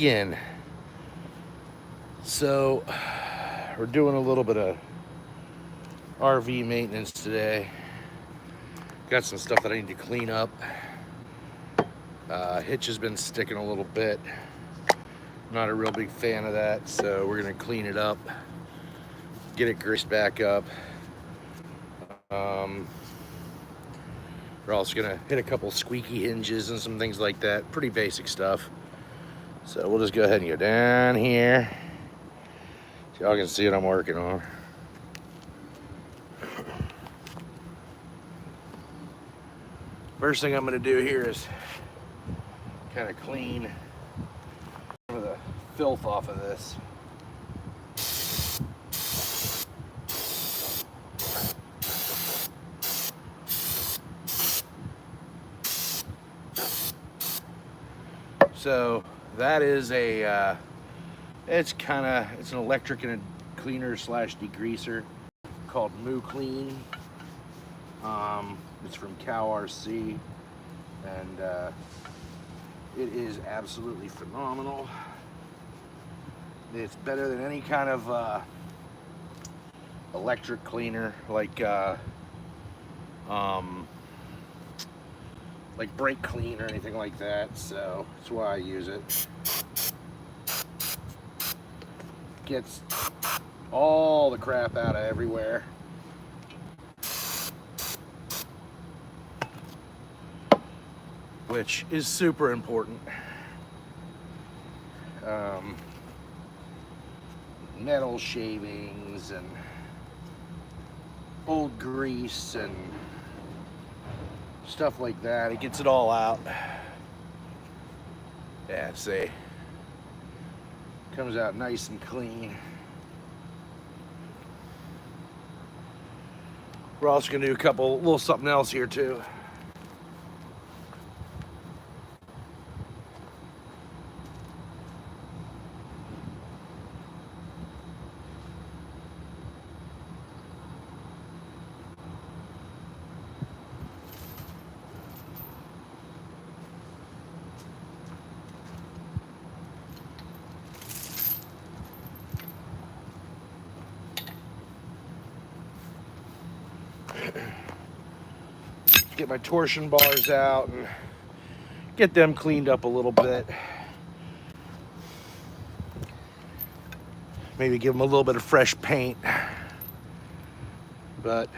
again. So we're doing a little bit of RV maintenance today. Got some stuff that I need to clean up. Hitch has been sticking a little bit. Not a real big fan of that, so we're gonna clean it up, get it greased back up. We're also gonna hit a couple squeaky hinges and some things like that. Pretty basic stuff. So we'll just go ahead and go down here. So y'all can see what I'm working on. First thing I'm gonna do here is kind of clean some of the filth off of this. So that is it's an electric and a cleaner slash degreaser called Moo Clean. It's from Cow RC, and it is absolutely phenomenal. It's better than any kind of electric cleaner, like brake clean or anything like that. So that's why I use it. Gets all the crap out of everywhere. Which is super important. Metal shavings and old grease and stuff like that. It gets it all out. Yeah, see. Comes out nice and clean. We're also gonna do a little something else here too. Get my torsion bars out and get them cleaned up a little bit. Maybe give them a little bit of fresh paint. But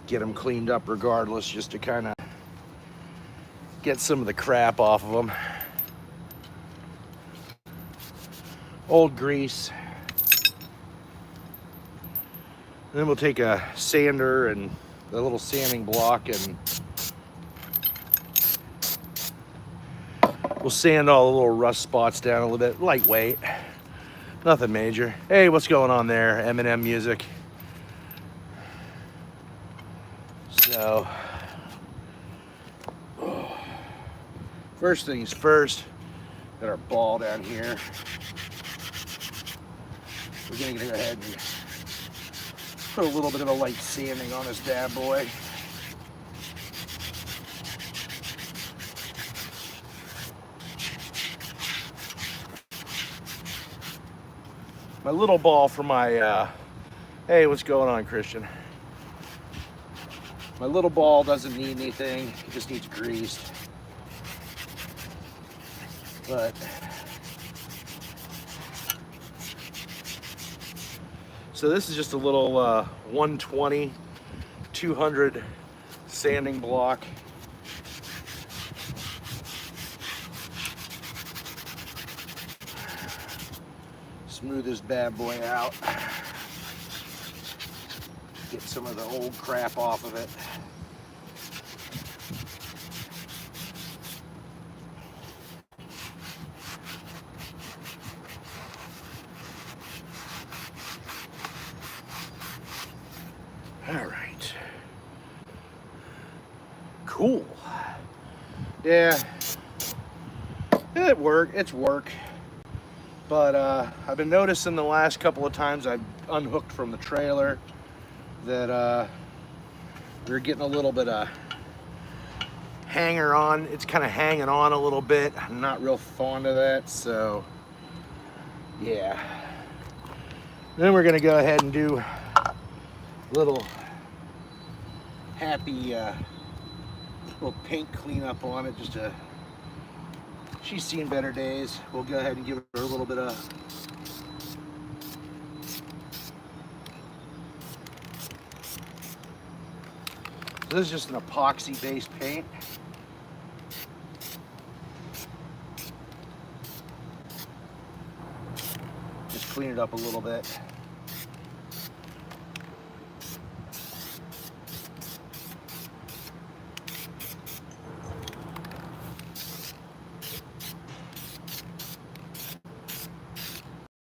get them cleaned up regardless, just to kind of get some of the crap off of them. Old grease. And then we'll take a sander and a little sanding block and we'll sand all the little rust spots down a little bit. Lightweight, nothing major. Hey, what's going on there? Eminem music. So, first things first, got our ball down here. We're gonna go ahead and put a little bit of a light sanding on this bad boy. My little ball for my, hey, what's going on, Christian? My little ball doesn't need anything, it just needs greased. But so this is just a little 120, 200 sanding block. Smooth this bad boy out. Get some of the old crap off of it. All right. Cool. Yeah. It's work. But I've been noticing the last couple of times I've unhooked from the trailer that we're getting a little bit of hanger on. It's kind of hanging on a little bit. I'm not real fond of that, so yeah. Then we're gonna go ahead and do a little happy little paint cleanup on it. Just to, she's seen better days. We'll go ahead and give her a little bit of this is just an epoxy based paint. Just clean it up a little bit.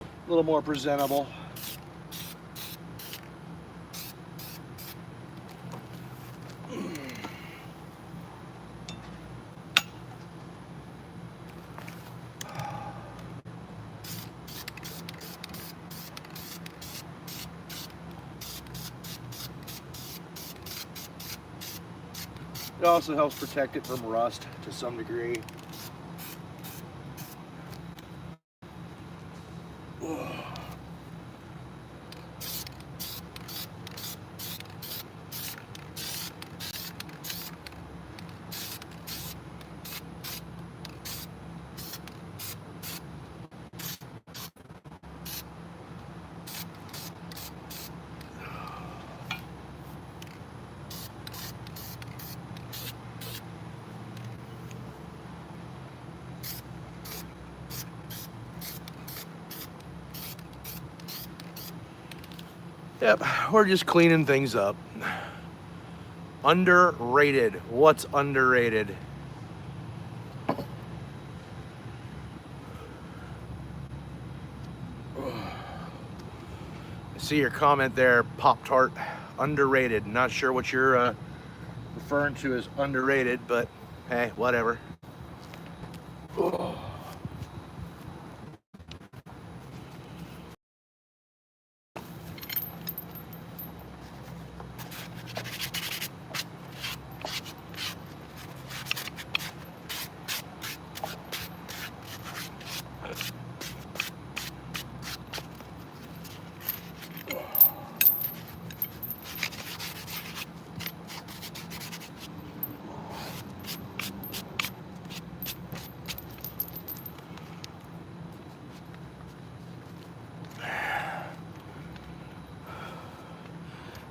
A little more presentable. It also helps protect it from rust to some degree. Yep, we're just cleaning things up. Underrated. What's underrated? I see your comment there, Pop-Tart. Underrated. Not sure what you're referring to as underrated, but hey, whatever.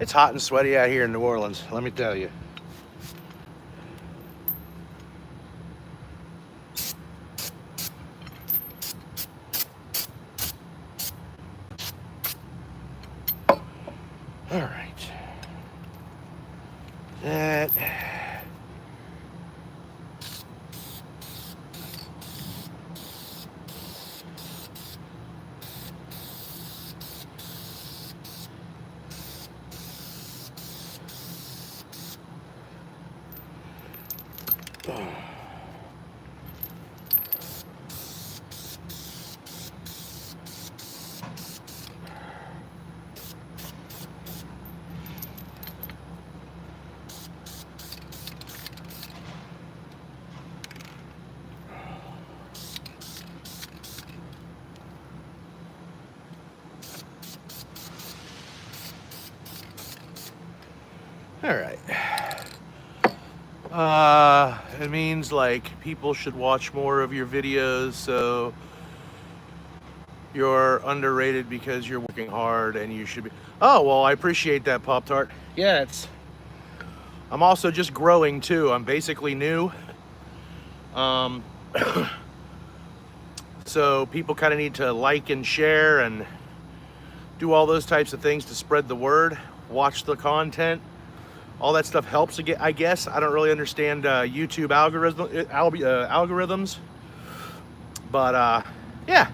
It's hot and sweaty out here in New Orleans, let me tell you. All right. That. All right. It means like people should watch more of your videos, so you're underrated because you're working hard and you should be. Oh, well, I appreciate that, Pop-Tart. Yeah, I'm also just growing too. I'm basically new. So people kind of need to like and share and do all those types of things to spread the word, watch the content. All that stuff helps, I guess. I don't really understand YouTube algorithms. But, yeah.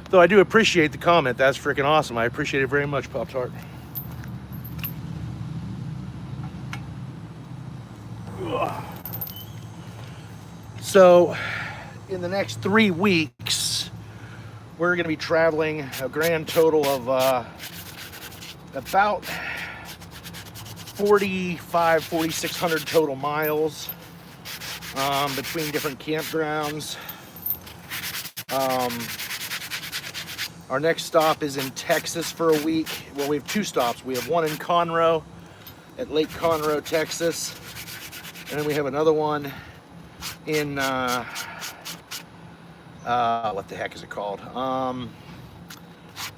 Though I do appreciate the comment. That's freaking awesome. I appreciate it very much, Pop-Tart. So, in the next 3 weeks, we're going to be traveling a grand total of about 4,600 total miles between different campgrounds. Our next stop is in Texas for a week. Well, we have two stops. We have one in Conroe at Lake Conroe, Texas. And then we have another one in, what the heck is it called?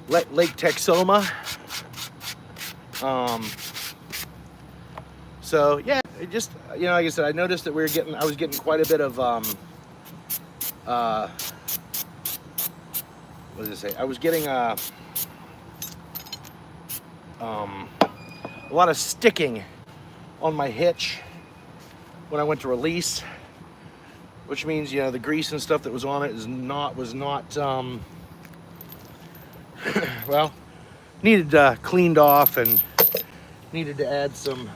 Lake Texoma. So yeah, it just, you know, like I said, I noticed that I was getting quite a bit of, what does it say? I was getting a lot of sticking on my hitch when I went to release, which means, you know, the grease and stuff that was on it was not well, needed cleaned off and needed to add some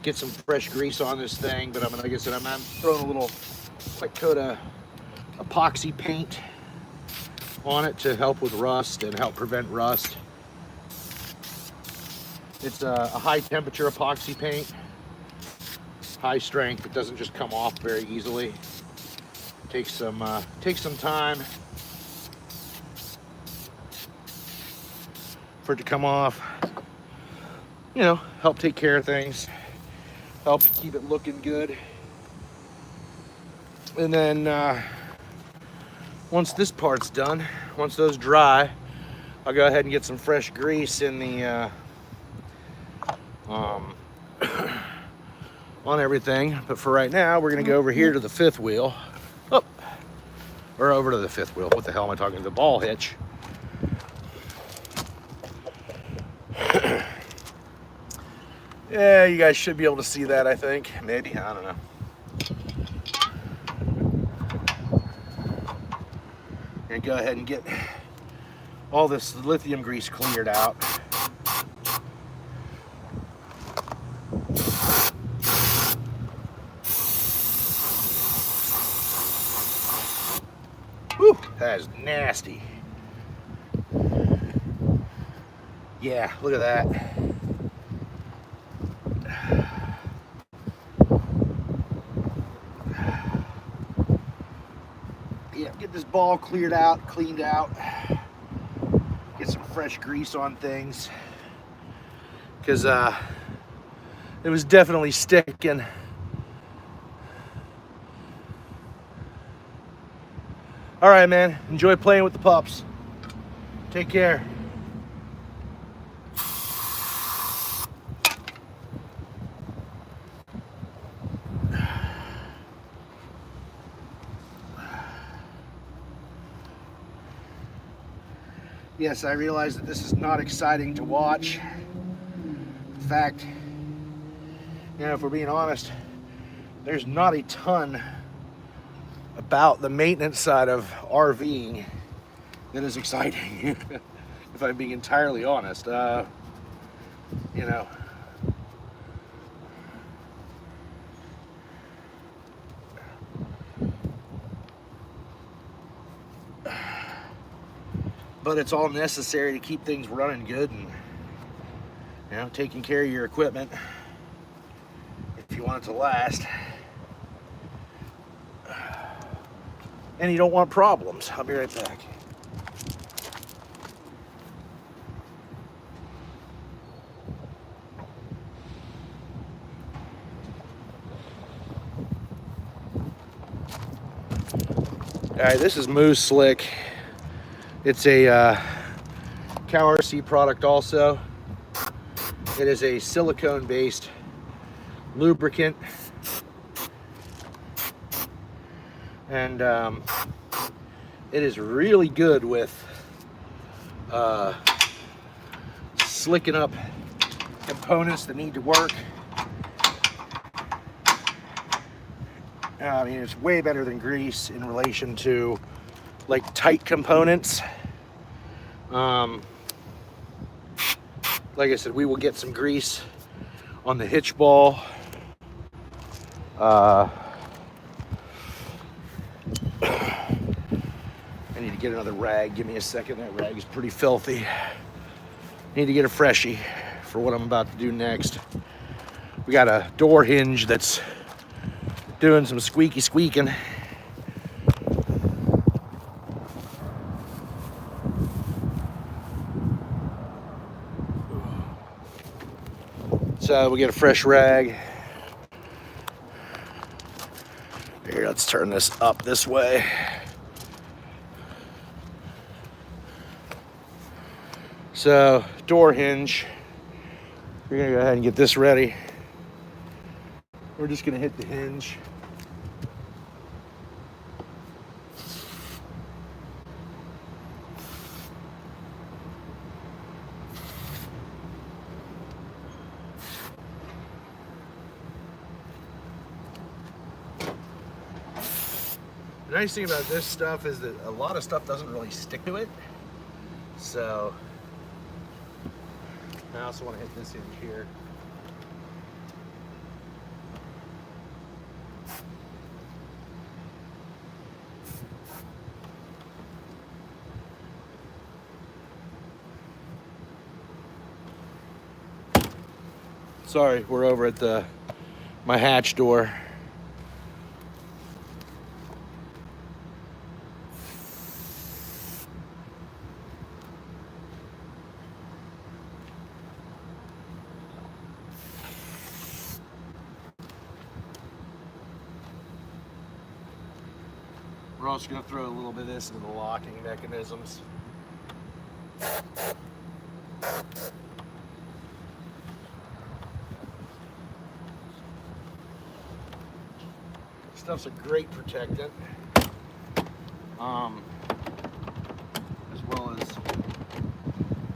get some fresh grease on this thing. But like I said, I'm throwing a little quick coat of epoxy paint on it to help with rust and help prevent rust. It's a high temperature epoxy paint, high strength. It doesn't just come off very easily. It takes some time for it to come off. You know, help take care of things, help keep it looking good. And then once this part's done, once those dry, I'll go ahead and get some fresh grease in the on everything. But for right now, we're gonna go over here to the fifth wheel. Oh, or over to the fifth wheel. What the hell am I talking? The ball hitch. Yeah, you guys should be able to see that, I think. Maybe, I don't know. And go ahead and get all this lithium grease cleared out. Whew, that is nasty. Yeah, look at that. Yeah, get this ball cleared out, cleaned out. Get some fresh grease on things, because it was definitely sticking. All right, man. Enjoy playing with the pups. Take care. Yes, I realize that this is not exciting to watch. In fact, you know, if we're being honest, there's not a ton about the maintenance side of RVing that is exciting. If I'm being entirely honest, you know. But it's all necessary to keep things running good and, you know, taking care of your equipment if you want it to last. And you don't want problems. I'll be right back. All right, this is Moo Slick. It's a cow RC product also. It is a silicone-based lubricant. And it is really good with slicking up components that need to work. I mean, it's way better than grease in relation to like tight components. Like I said, we will get some grease on the hitch ball. I need to get another rag. Give me a second. That rag is pretty filthy. Need to get a freshie for what I'm about to do next. We got a door hinge that's doing some squeaking. So we get a fresh rag. Here, let's turn this up this way. So, door hinge. We're gonna go ahead and get this ready. We're just gonna hit the hinge. The nice thing about this stuff is that a lot of stuff doesn't really stick to it. So, I also want to hit this hinge here. Sorry, we're over at my hatch door. We're also going to throw a little bit of this into the locking mechanisms. Stuff's a great protectant, as well as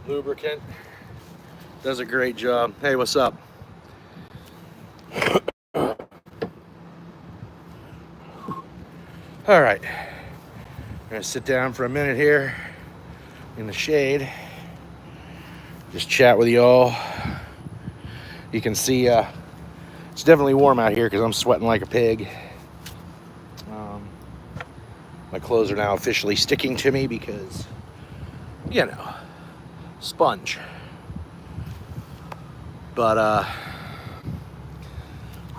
lubricant. Does a great job. Hey, what's up? All right, I'm gonna sit down for a minute here in the shade, just chat with y'all. You can see it's definitely warm out here because I'm sweating like a pig. My clothes are now officially sticking to me because, you know, sponge. But,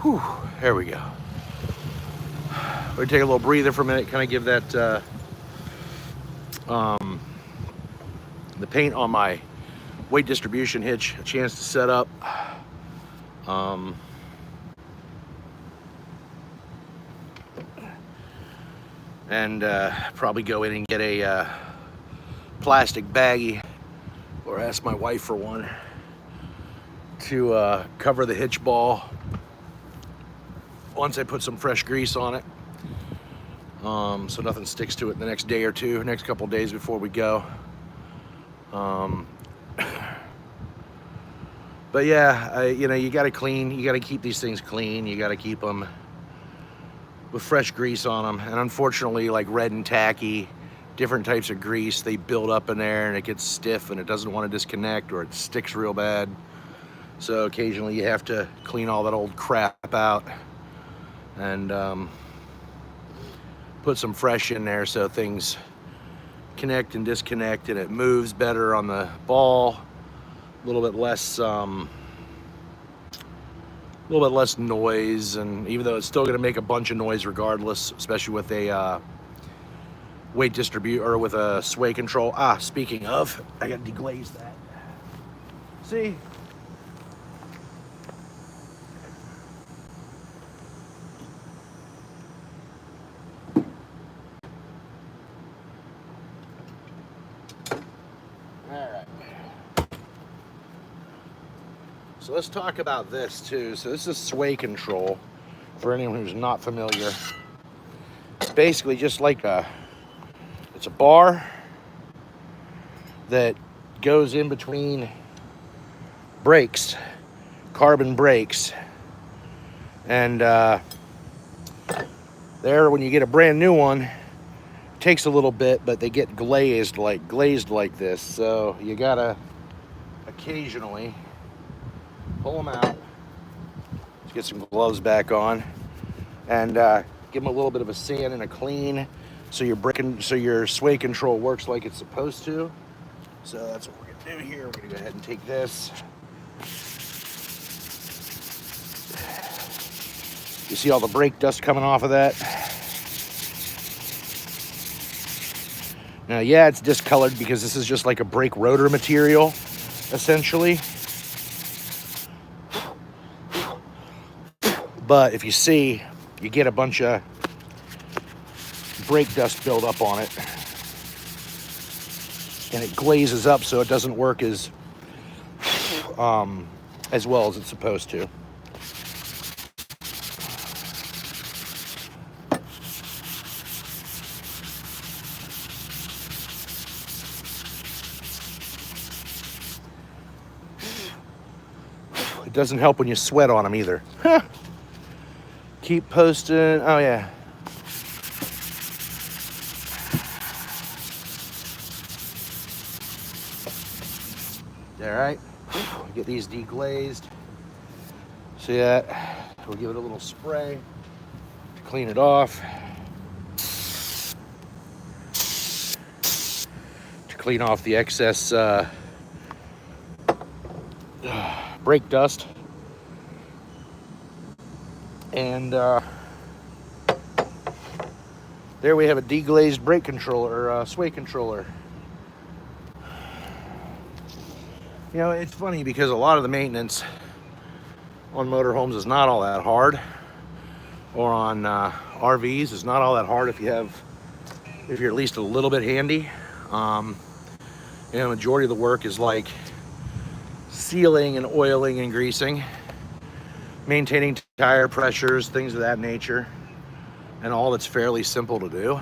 whew, there we go. We're gonna take a little breather for a minute, kind of give that, the paint on my weight distribution hitch a chance to set up. And probably go in and get a plastic baggie, or ask my wife for one, to cover the hitch ball once I put some fresh grease on it, so nothing sticks to it the next day or two, next couple days before we go. But yeah, you know, you got to clean, you got to keep these things clean, you got to keep them with fresh grease on them. And unfortunately, like red and tacky, different types of grease, they build up in there and it gets stiff and it doesn't want to disconnect, or it sticks real bad. So occasionally you have to clean all that old crap out and put some fresh in there so things connect and disconnect and it moves better on the ball. A little bit less noise, and even though it's still going to make a bunch of noise regardless, especially with a weight distribute or with a sway control. Speaking of, I got to deglaze that. See? So let's talk about this too. So this is sway control, for anyone who's not familiar. It's basically just like it's a bar that goes in between brakes, carbon brakes. And there, when you get a brand new one, it takes a little bit, but they get glazed like this. So you gotta occasionally pull them out, get some gloves back on, and give them a little bit of a sand and a clean so your sway control works like it's supposed to. So that's what we're gonna do here. We're gonna go ahead and take this. You see all the brake dust coming off of that? Now, yeah, it's discolored because this is just like a brake rotor material, essentially. But if you see, you get a bunch of brake dust build up on it. And it glazes up so it doesn't work as well as it's supposed to. It doesn't help when you sweat on them either. Keep posting. Oh, yeah. All right. Get these deglazed. See that? We'll give it a little spray to clean it off. To clean off the excess brake dust. And there we have a deglazed brake controller, or sway controller. You know, it's funny because a lot of the maintenance on motorhomes is not all that hard, or on RVs is not all that hard if you're at least a little bit handy. You know, majority of the work is like sealing and oiling and greasing, maintaining tire pressures, things of that nature, and all that's fairly simple to do.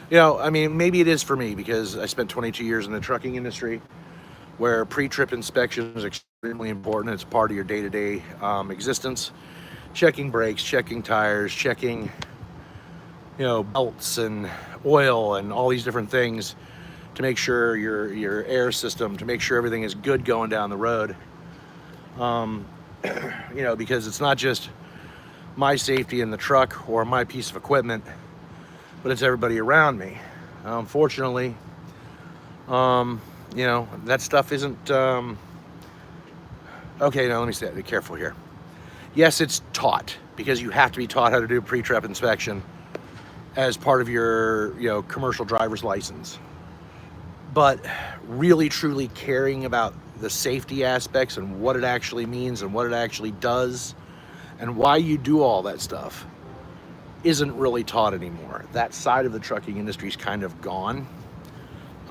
You know, I mean, maybe it is for me because I spent 22 years in the trucking industry where pre-trip inspection is extremely important. It's part of your day-to-day existence. Checking brakes, checking tires, checking, you know, belts and oil and all these different things to make sure your air system, to make sure everything is good going down the road. You know, because it's not just my safety in the truck or my piece of equipment, but it's everybody around me. Unfortunately, you know, that stuff isn't, okay, now let me say that, be careful here. Yes, it's taught, because you have to be taught how to do a pre-trip inspection as part of your, you know, commercial driver's license. But really, truly caring about the safety aspects and what it actually means and what it actually does and why you do all that stuff isn't really taught anymore. That side of the trucking industry is kind of gone.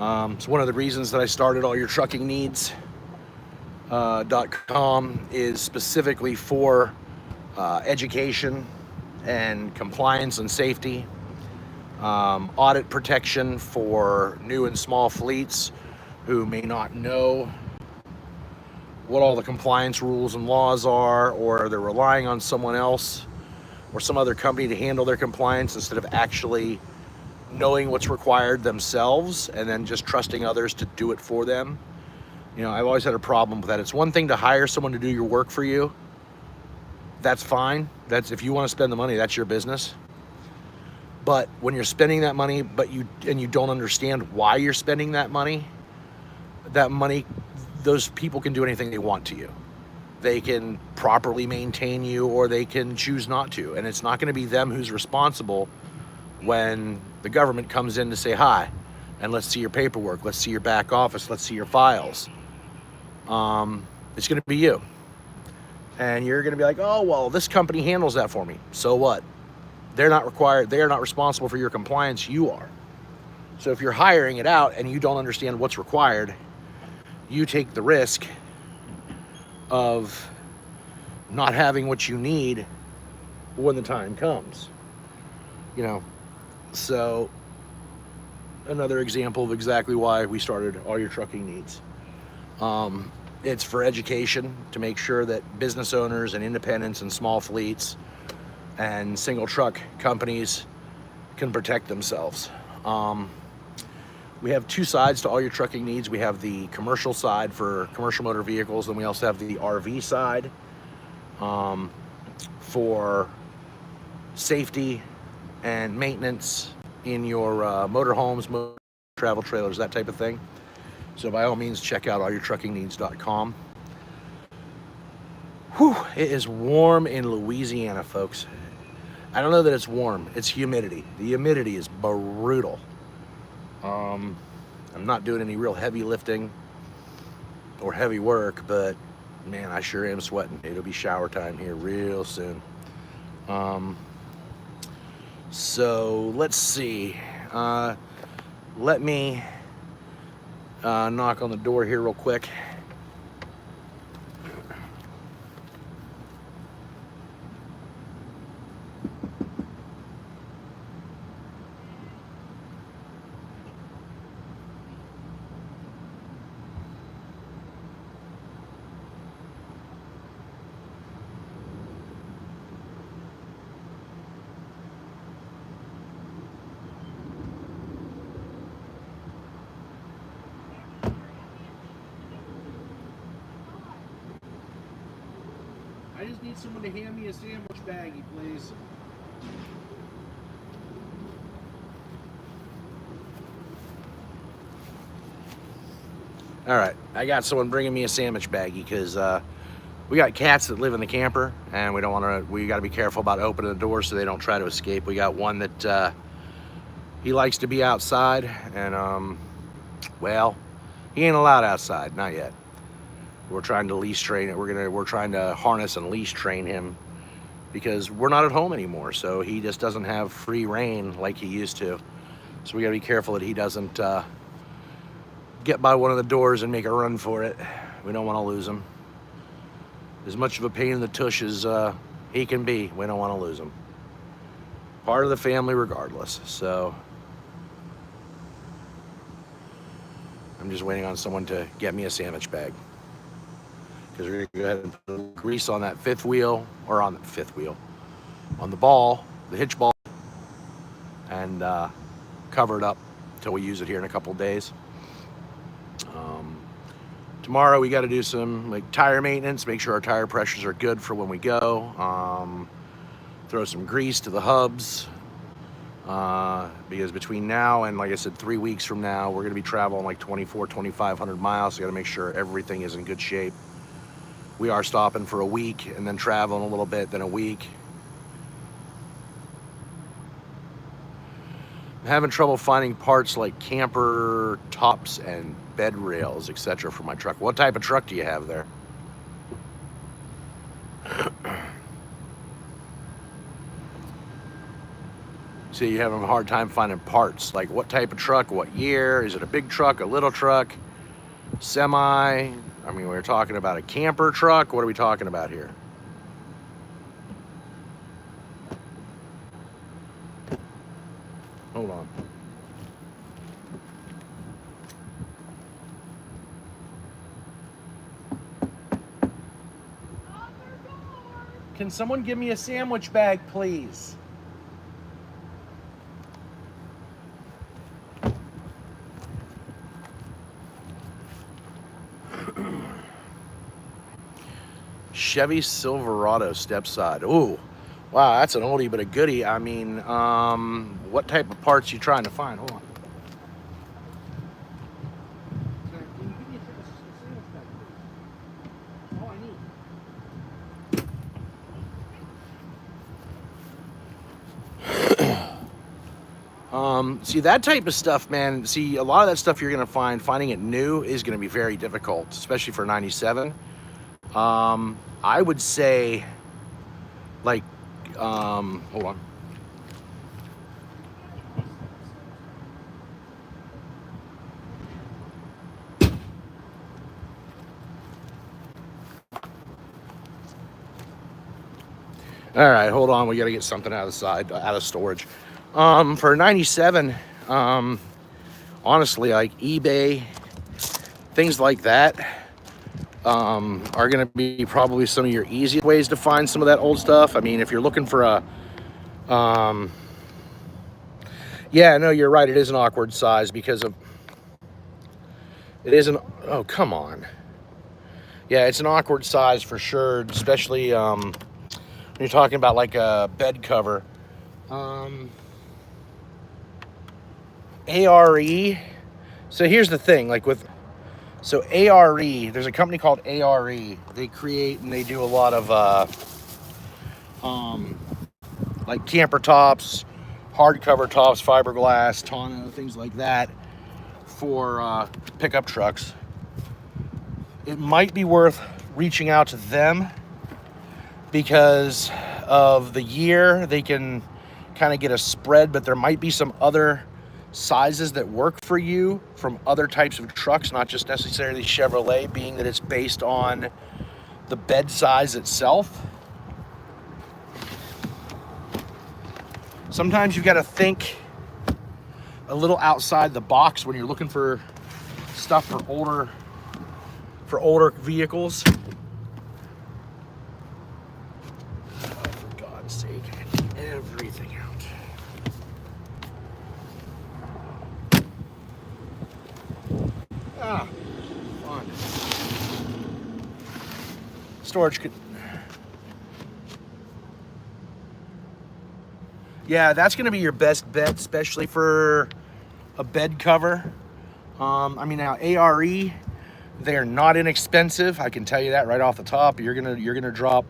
It's one of the reasons that I started allyourtruckingneeds.com is specifically for education and compliance and safety, audit protection for new and small fleets who may not know what all the compliance rules and laws are, or they're relying on someone else or some other company to handle their compliance instead of actually knowing what's required themselves and then just trusting others to do it for them. You know, I've always had a problem with that. It's one thing to hire someone to do your work for you. That's fine. That's, if you want to spend the money, that's your business. But when you're spending that money, but you don't understand why you're spending that money, those people can do anything they want to you. They can properly maintain you, or they can choose not to. And it's not going to be them who's responsible when the government comes in to say, hi, and let's see your paperwork, let's see your back office, let's see your files. It's going to be you. And you're going to be like, oh, well, this company handles that for me. So what? They're not required. They are not responsible for your compliance. You are. So if you're hiring it out and you don't understand what's required, you take the risk of not having what you need when the time comes. You know, so another example of exactly why we started All Your Trucking Needs. It's for education, to make sure that business owners and independents and small fleets and single truck companies can protect themselves. We have two sides to All Your Trucking Needs. We have the commercial side for commercial motor vehicles, and we also have the RV side for safety and maintenance in your motorhomes, travel trailers, that type of thing. So by all means, check out allyourtruckingneeds.com. Whew, it is warm in Louisiana, folks. I don't know that it's warm, it's humidity. The humidity is brutal. I'm not doing any real heavy lifting or heavy work, but man, I sure am sweating. It'll be shower time here real soon. So let's see. Let me knock on the door here real quick. I just need someone to hand me a sandwich baggie, please. All right, I got someone bringing me a sandwich baggie because we got cats that live in the camper, and we don't want to. We got to be careful about opening the door so they don't try to escape. We got one that he likes to be outside, and well, he ain't allowed outside, not yet. We're trying to leash train it. We're trying to harness and leash train him because we're not at home anymore. So he just doesn't have free reign like he used to. So we gotta be careful that he doesn't get by one of the doors and make a run for it. We don't want to lose him. As much of a pain in the tush as he can be, we don't want to lose him. Part of the family regardless. So I'm just waiting on someone to get me a sandwich bag. Because we're gonna go ahead and put grease on that fifth wheel, or on the fifth wheel, on the ball, the hitch ball, and cover it up until we use it here in a couple days. Tomorrow we got to do some like tire maintenance, make sure our tire pressures are good for when we go. Throw some grease to the hubs, because between now and, like I said, 3 weeks from now, we're gonna be traveling like 2,500 miles. So got to make sure everything is in good shape. We are stopping for a week and then traveling a little bit, then a week. I'm having trouble finding parts like camper tops and bed rails, etc. for my truck. What type of truck do you have there? So you're having a hard time finding parts. Like what type of truck, what year? Is it a big truck, a little truck, semi? I mean, we're talking about a camper truck. What are we talking about here? Hold on. Can someone give me a sandwich bag, please? Chevy Silverado step side. Ooh, wow, that's an oldie but a goodie. I mean, what type of parts you trying to find? Hold on. See, that type of stuff, man, see, a lot of that stuff you're going to finding it new is going to be very difficult, especially for 97. I would say, like, hold on. All right, hold on. We got to get something out of the side, out of storage. For 97, honestly, like eBay, things like that, are going to be probably some of your easiest ways to find some of that old stuff. I mean, if you're looking for a, yeah, no, you're right. It is an awkward size because of, it isn't, oh, come on. Yeah, it's an awkward size for sure, especially, when you're talking about like a bed cover. ARE. So here's the thing, like so ARE, there's a company called ARE. They create and they do a lot of like camper tops, hardcover tops, fiberglass, tonneau, things like that for pickup trucks. It might be worth reaching out to them because of the year. They can kind of get a spread, but there might be some other sizes that work for you from other types of trucks, not just necessarily Chevrolet, being that it's based on the bed size itself. Sometimes you've got to think a little outside the box when you're looking for stuff for older vehicles. Oh, for God's sake, everything out. Ah, fun. Storage could. Yeah, that's going to be your best bet, especially for a bed cover. I mean, now ARE, they're not inexpensive. I can tell you that right off the top. You're gonna drop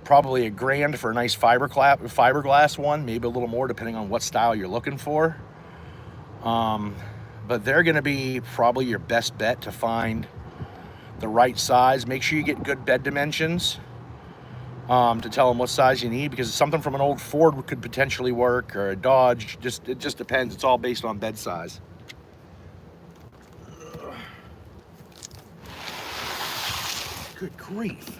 probably $1,000 for a nice fiberglass one, maybe a little more depending on what style you're looking for. But they're gonna be probably your best bet to find the right size. Make sure you get good bed dimensions. To tell them what size you need, because something from an old Ford could potentially work, or a Dodge. It just depends. It's all based on bed size. Good grief.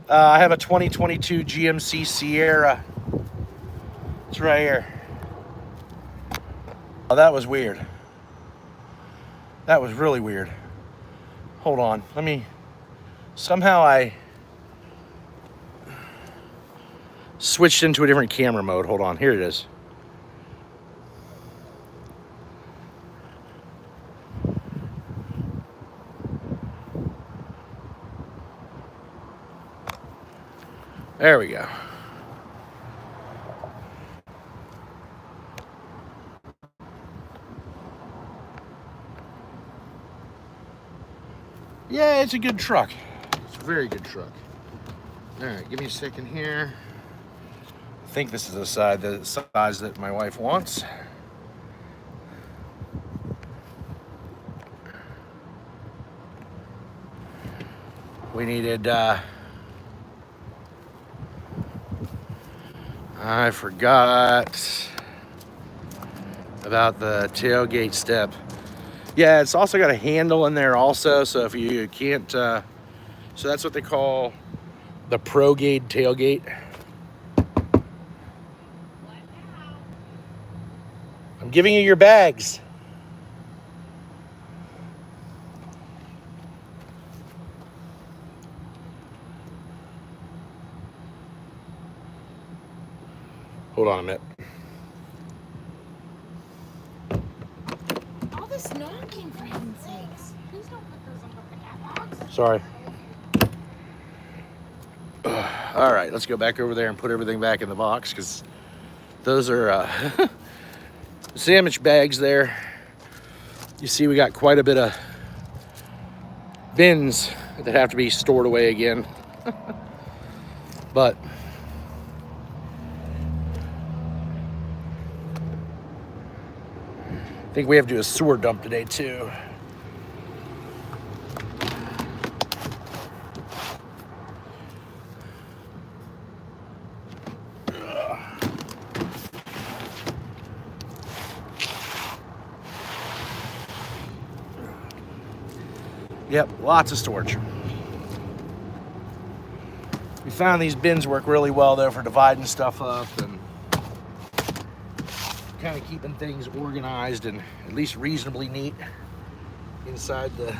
I have a 2022 GMC Sierra. It's right here. Oh, that was weird. That was really weird. Hold on. Somehow I switched into a different camera mode. Hold on. Here it is. There we go. Yeah, it's a good truck. It's a very good truck. All right, give me a second here. I think this is the size that my wife wants. We needed, I forgot about the tailgate step. Yeah, it's also got a handle in there also, so if you can't, so that's what they call the ProGate tailgate. I'm giving you your bags. Hold on a minute. All this knocking, for heaven's sakes. Please don't put those on the cat box. Sorry. All right, let's go back over there and put everything back in the box, because those are sandwich bags there. You see we got quite a bit of bins that have to be stored away again. But I think we have to do a sewer dump today too. Yep, lots of storage. We found these bins work really well though for dividing stuff up and kind of keeping things organized and at least reasonably neat inside the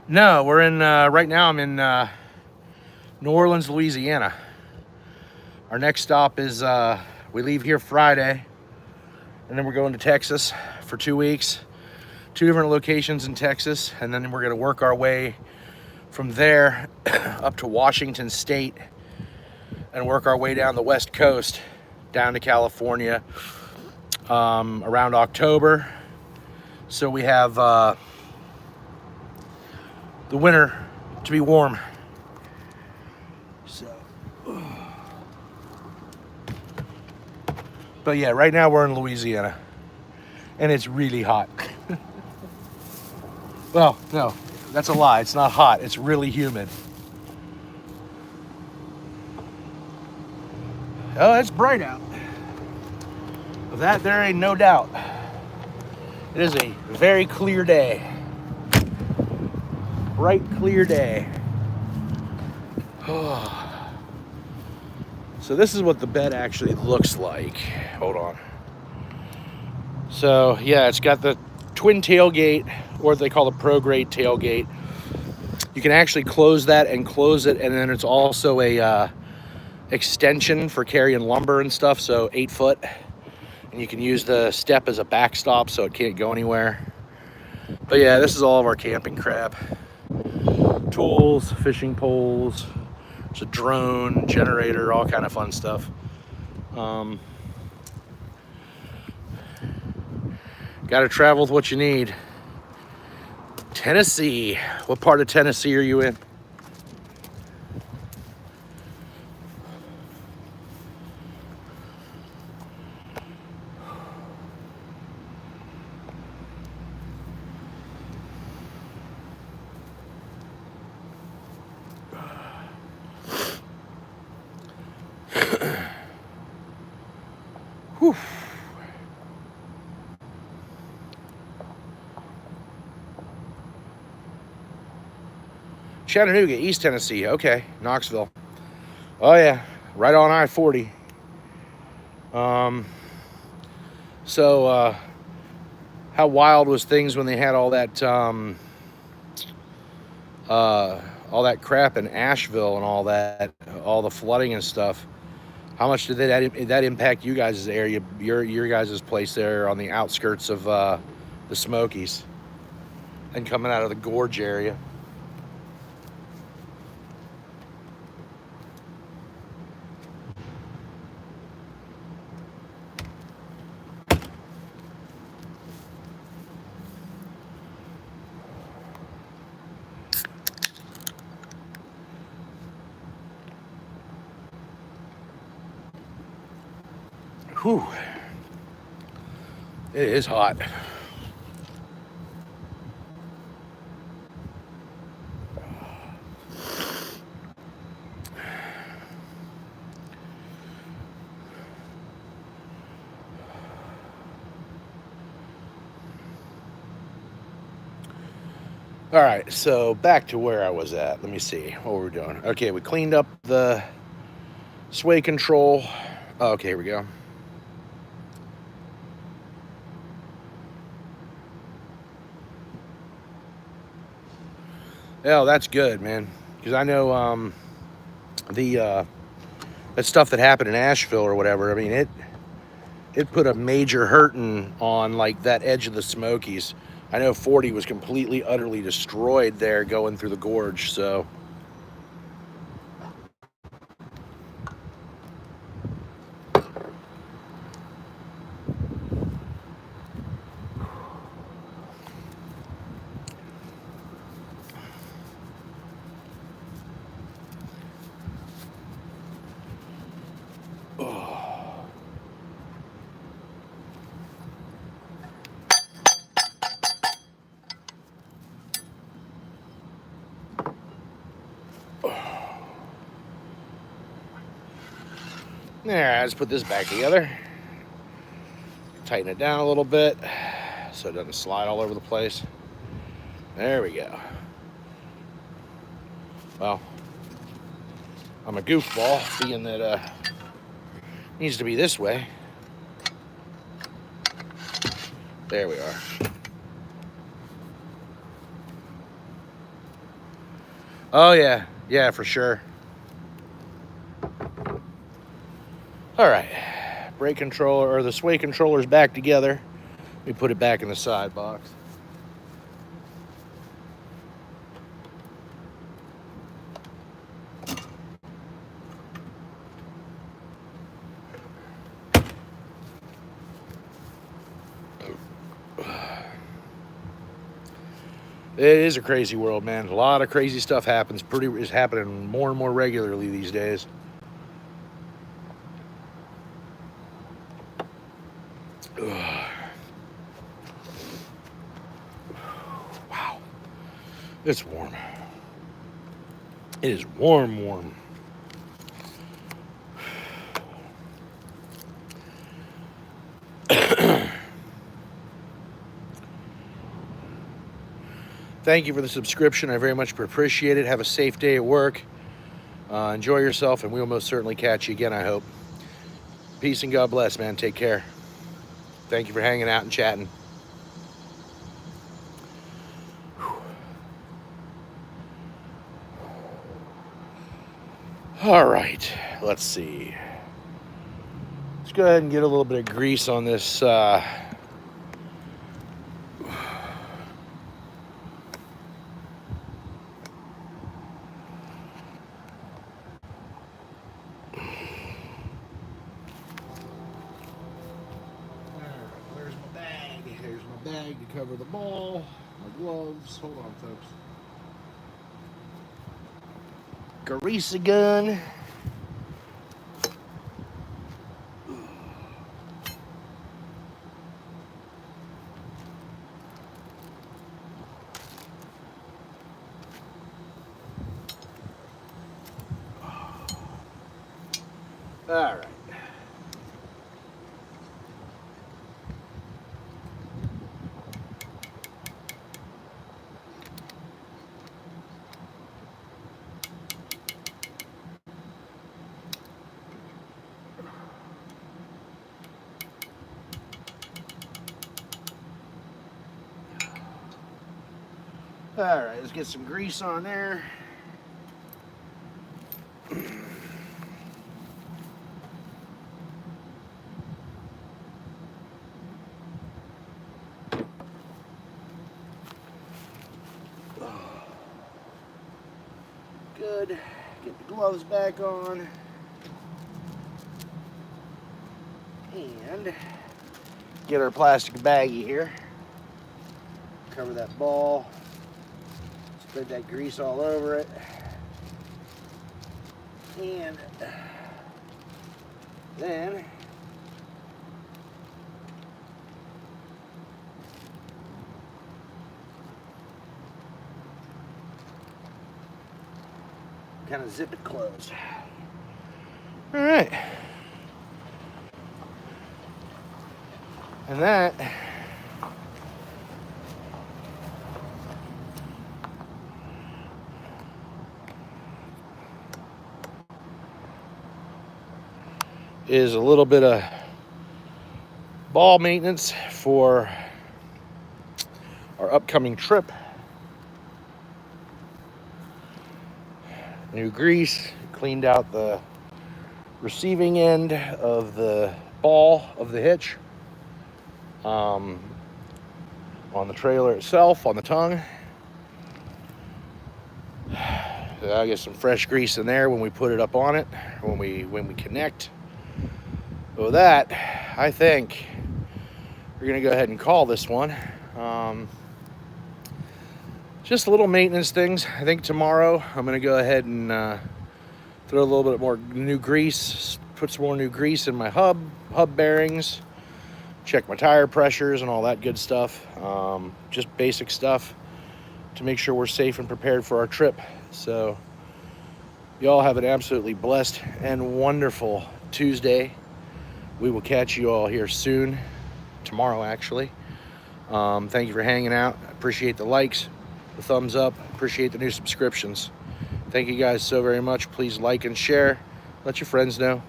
No, we're in, right now I'm in New Orleans, Louisiana. Our next stop is, we leave here Friday, and then we're going to Texas for 2 weeks. 2 different locations in Texas, and then we're gonna work our way from there up to Washington State and work our way down the West Coast, down to California around October. So we have the winter to be warm. So, but yeah, right now we're in Louisiana, and it's really hot. Well, no, that's a lie. It's not hot. It's really humid. Oh, it's bright out. Of that, there ain't no doubt. It is a very clear day. Bright, clear day. So this is what the bed actually looks like. Hold on. So yeah, it's got the twin tailgate, or they call it pro grade tailgate. You can actually close that and close it, and then it's also a extension for carrying lumber and stuff, so 8 foot. And you can use the step as a backstop so it can't go anywhere. But yeah, this is all of our camping crap. Tools, fishing poles, there's a drone, generator, all kind of fun stuff. Got to travel with what you need. Tennessee. What part of Tennessee are you in? Whew. Chattanooga, East Tennessee. Okay, Knoxville. Oh yeah, right on I-40. So how wild was things when they had all that crap in Asheville and all the flooding and stuff? How much did that impact you guys' area, your guys' place there on the outskirts of the Smokies and coming out of the gorge area? Whew. It is hot. All right, so back to where I was at. Let me see what we're doing. Okay, we cleaned up the sway control. Okay, here we go. Yeah, that's good, man. Because I know that stuff that happened in Asheville or whatever. I mean, it put a major hurting on like that edge of the Smokies. I know 40 was completely, utterly destroyed there going through the gorge. So. There, let's put this back together. Tighten it down a little bit so it doesn't slide all over the place. There we go. Well, I'm a goofball, being that it needs to be this way. There we are. Oh yeah, yeah, for sure. All right, brake controller, or the sway controller's back together. Let me put it back in the side box. It is a crazy world, man. A lot of crazy stuff is happening more and more regularly these days. Wow. It's warm. It is warm. Thank you for the subscription. I very much appreciate it. Have a safe day at work. Enjoy yourself, and we'll most certainly catch you again, I hope. Peace and God bless, man. Take care. Thank you for hanging out and chatting. All right, let's see. Let's go ahead and get a little bit of grease on this. Where's my bag? Here's my bag to cover the ball. My gloves. Hold on, folks. Grease a gun. All right. All right, let's get some grease on there. Good. Get the gloves back on. And get our plastic baggie here. Cover that ball. Spread that grease all over it. And then kind of zip it closed. All right. And that is a little bit of ball maintenance for our upcoming trip. New grease, cleaned out the receiving end of the ball of the hitch, on the trailer itself, on the tongue. I get some fresh grease in there when we put it up on it, when we connect. So that, I think we're gonna go ahead and call this one. Just little maintenance things. I think tomorrow I'm gonna go ahead and throw a little bit more new grease, put some more new grease in my hub bearings, check my tire pressures and all that good stuff. Just basic stuff to make sure we're safe and prepared for our trip. So y'all have an absolutely blessed and wonderful Tuesday. We will catch you all here soon, tomorrow actually. Thank you for hanging out. I appreciate the likes, the thumbs up, appreciate the new subscriptions. Thank you guys so very much. Please like and share. Let your friends know.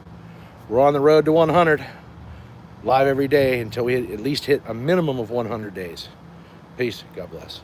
We're on the road to 100, live every day until we at least hit a minimum of 100 days. Peace. God bless.